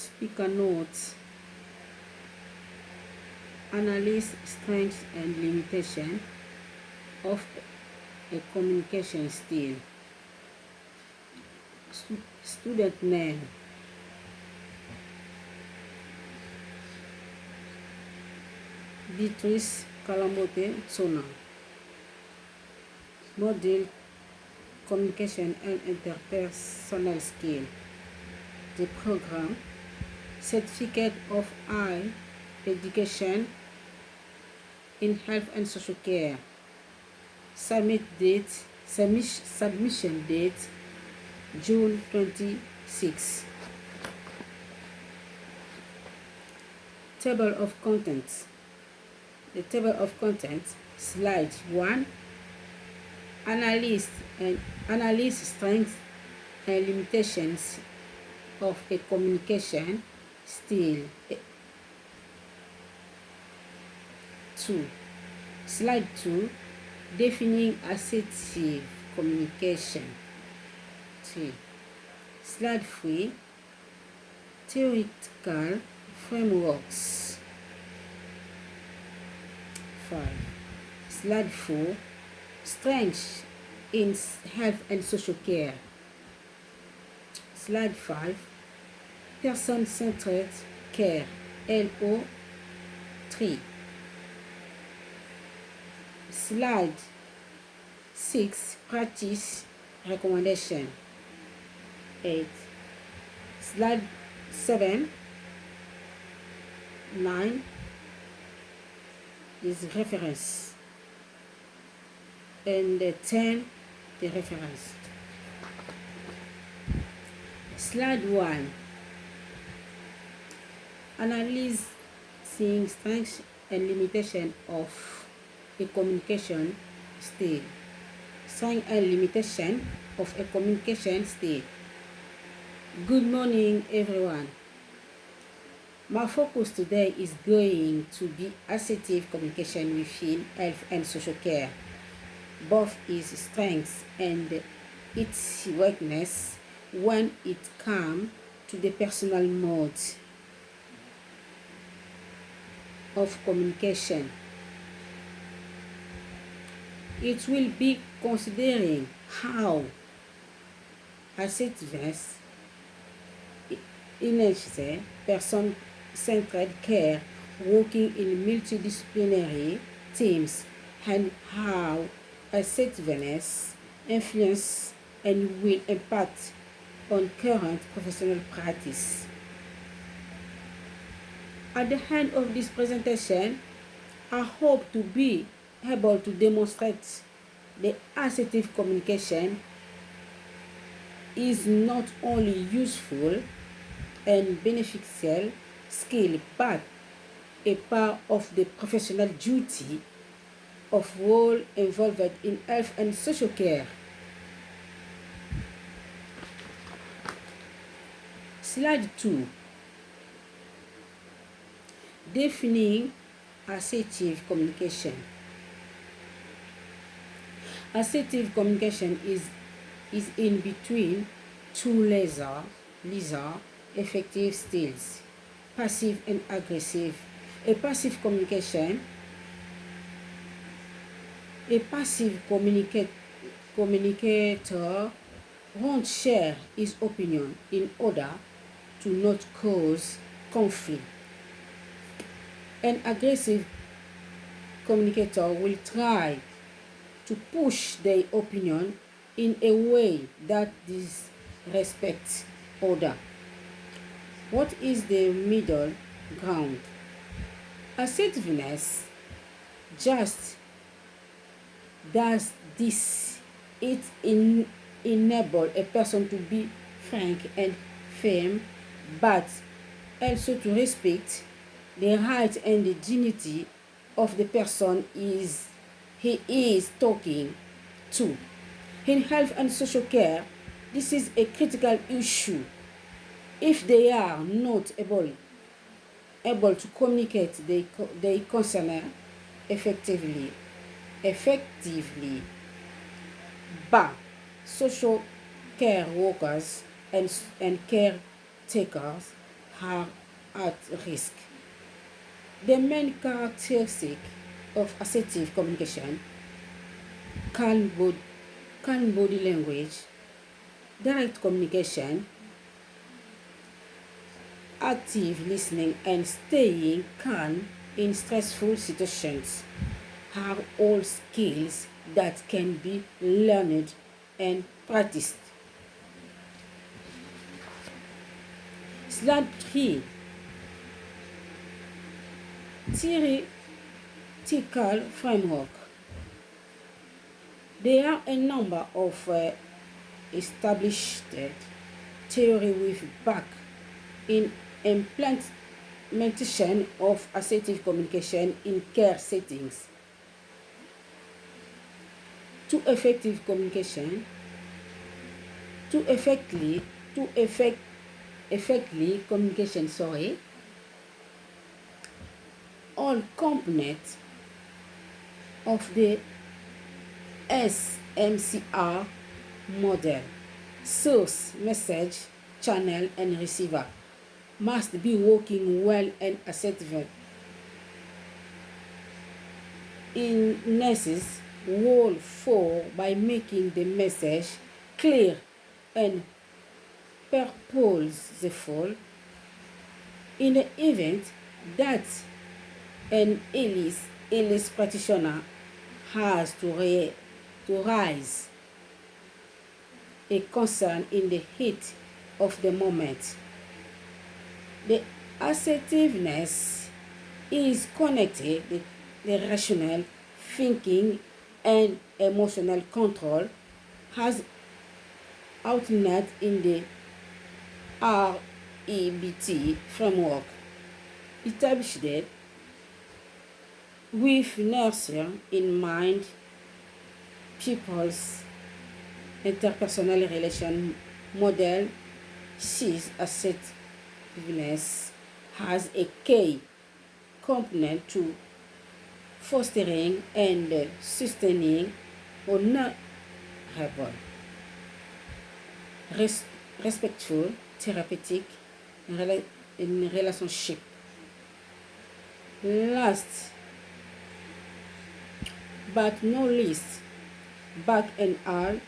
Speaker notes. Analyze strengths and limitations of a communication style. Student name. Beatrice Kalambote Tsona. Module Communication and Interpersonal Skill. The program Certificate of High Education in Health and Social Care. Submission date June 26. Table of contents. The table of contents, slide 1. Analyze strengths and limitations of a communication style. 2. Slide 2. Defining assertive communication. 3. Slide 3. Theoretical frameworks. 5. Slide 4. Strengths in health and social care. Slide 5. Person-centered care. LO 3. Slide 6. Practice recommendation. 8. Slide 7. 9 is reference. And 10 the reference. Slide 1. Analyzing strengths and limitations of a communication style. Strength and limitation of a communication style. Good morning, everyone. My focus today is going to be assertive communication within health and social care, both its strengths and its weakness when it comes to the personal modes of communication. It will be considering how assertiveness enhances person-centered care working in multidisciplinary teams, and how assertiveness influence and will impact on current professional practice. At the end of this presentation, I hope to be able to demonstrate the assertive communication is not only useful and beneficial skill, but a part of the professional duty of role involved in health and social care. Slide 2. Defining assertive communication. Assertive communication is in between two lesser effective styles, passive and aggressive. A passive communicator won't share his opinion in order to not cause conflict. An aggressive communicator will try to push their opinion in a way that disrespects others. What is the middle ground? Assertiveness just does this. It enables a person to be frank and firm, but also to respect the right and the dignity of the person he is talking to. In health and social care, this is a critical issue. If they are not able to communicate their concern effectively, but social care workers and caretakers are at risk. The main characteristic of assertive communication: calm body language, direct communication, active listening, and staying calm in stressful situations are all skills that can be learned and practiced. Slide 3. Theoretical framework. There are a number of established theory with back in implementation of assertive communication in care settings. To effective communication, to effectively communication, all components of the SMCR model, source, message, channel, and receiver, must be working well and assertive. In nurses, role 4 by making the message clear and purposeful. In the event that an ALS practitioner has to raise a concern in the heat of the moment, the assertiveness is connected to the rational thinking and emotional control has outlined in the REBT framework, established with nurture in mind. People's interpersonal relation model sees assertiveness as a key component to fostering and sustaining honorable, respectful, therapeutic in relationship. Last but not least, back and all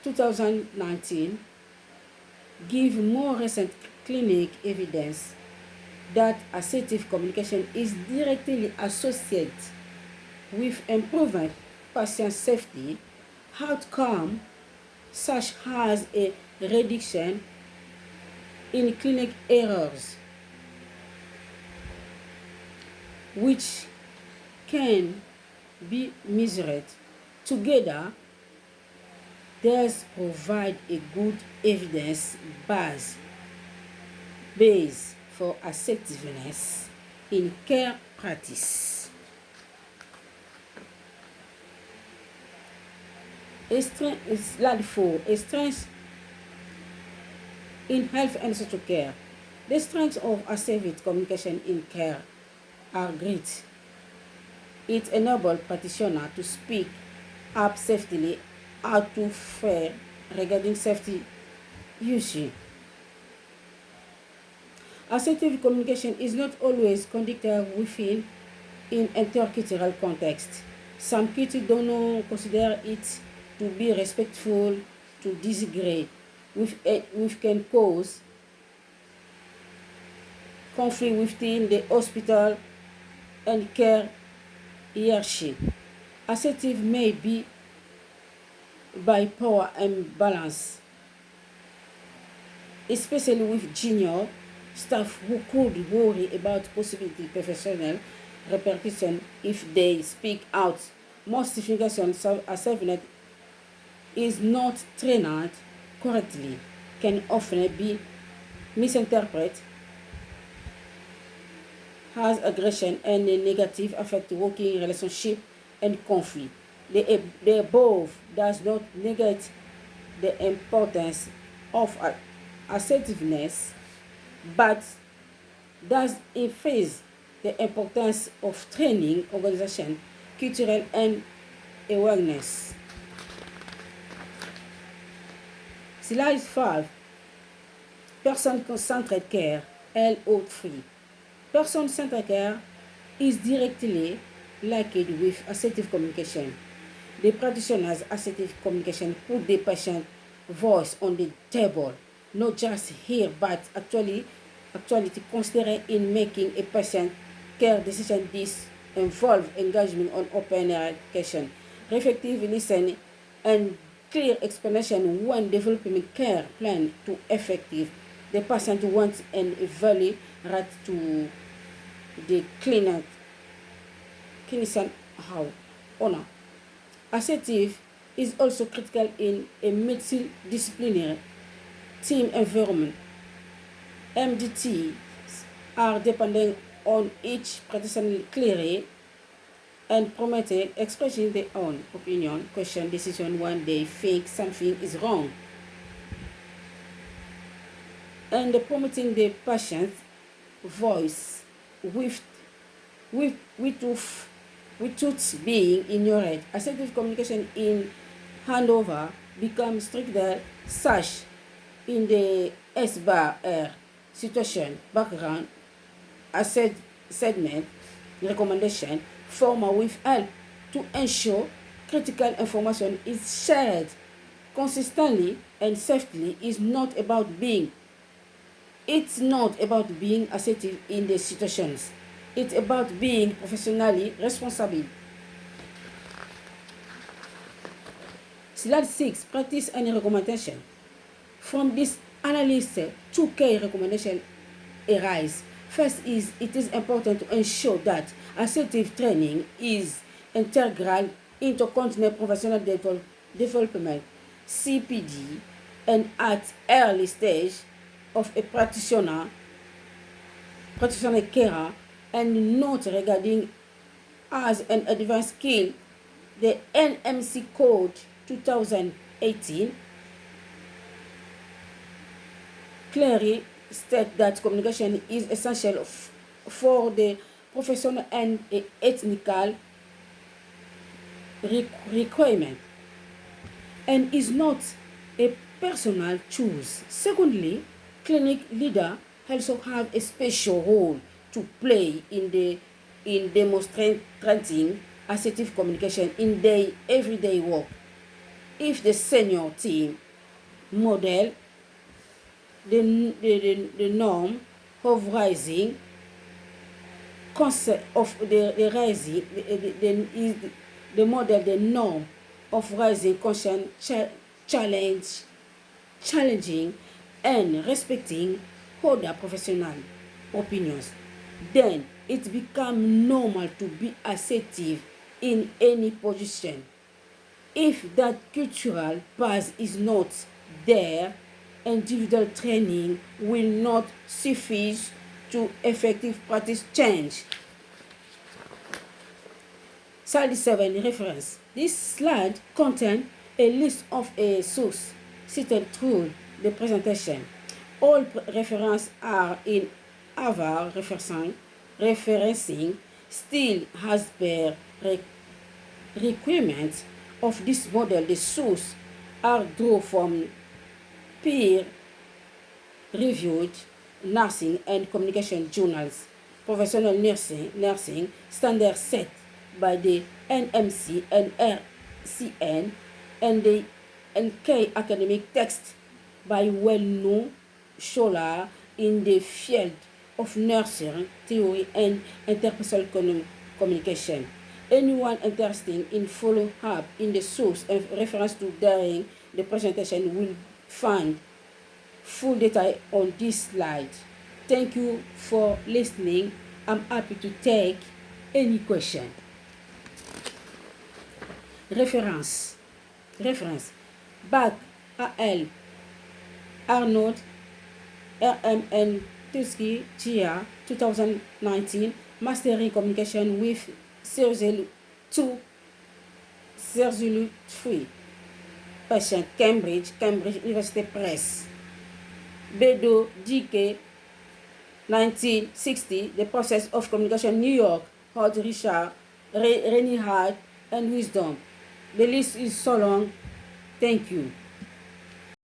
2019 give more recent clinic evidence that assertive communication is directly associated with improved patient safety outcome, such as a reduction in clinic errors, which can be measured. Together, these provide a good evidence base for assertiveness in care practice. Slide 4. Strengths in health and social care. The strengths of assertive communication in care are great. It enables practitioners to speak up safely out to fair regarding safety issues. Assertive communication is not always conducted within an intercultural context. Some cultures do not consider it to be respectful to disagree, which can cause conflict within the hospital and care hierarchy. Assertive may be by power and balance, especially with junior staff who could worry about possibility professional repercussion if they speak out. Most significant assertiveness is not trained correctly, can often be misinterpreted as aggression and a negative affect working relationship and conflict. The above does not negate the importance of assertiveness, but does emphasize the importance of training, organization, cultural, and awareness. Slide 5. Person-centered care, LO3. Person-centered care is directly linked with assertive communication. The practitioner's assertive communication put the patient voice on the table, not just here, but actually considering in making a patient care decision. This involve engagement on open education, reflective listening, and clear explanation when developing care plan to effective. The patient wants and evaluate right to the clinician how honor. Assertive is also critical in a multidisciplinary team environment. MDTs are dependent on each practitioner clearly and promoting expressing their own opinion, question, decision when they think something is wrong, and promoting the patient's voice with with with truths being ignored. Assertive communication in handover becomes stricter such in the S-bar situation, background, segment, recommendation, formal with help to ensure critical information is shared consistently and safely. It's not about being assertive in the situations. It's about being professionally responsible. Slide 6, practice and recommendation. From this analysis, two key recommendations arise. First is it is important to ensure that assertive training is integral into continued professional development, CPD, and at early stage of a practitioner carer, and not regarding as an advanced skill. The NMC Code 2018 clearly states that communication is essential for the professional and ethical requirement, and is not a personal choice. Secondly, clinic leader also have a special role to play in demonstrating assertive communication in their everyday work. If the senior team model the norm of rising concept of the rising the model the norm of rising conscious challenging and respecting other professional opinions, then it becomes normal to be assertive in any position. If that cultural base is not there, individual training will not suffice to effective practice change. Slide 7, reference. This slide contains a list of a source cited through the presentation. All references are in our referencing still has per requirement of this model. The source are drawn from peer-reviewed nursing and communication journals, professional nursing standards set by the NMC and RCN, and key academic texts by well-known scholars in the field of nursing theory and interpersonal communication. Anyone interested in following up in the source and reference to during the presentation will find full detail on this slide. Thank you for listening. I'm happy to take any question. Reference. Bach, A.L. Arnold, R.M.N. Tuski, Gia, 2019, Mastering Communication with Cerzulu 2, Cerzulu 3. Patient, Cambridge University Press. Bedo, D.K., 1960, The Process of Communication, New York, Howard Richard, Rennie Hart, and Wisdom. The list is so long. Thank you.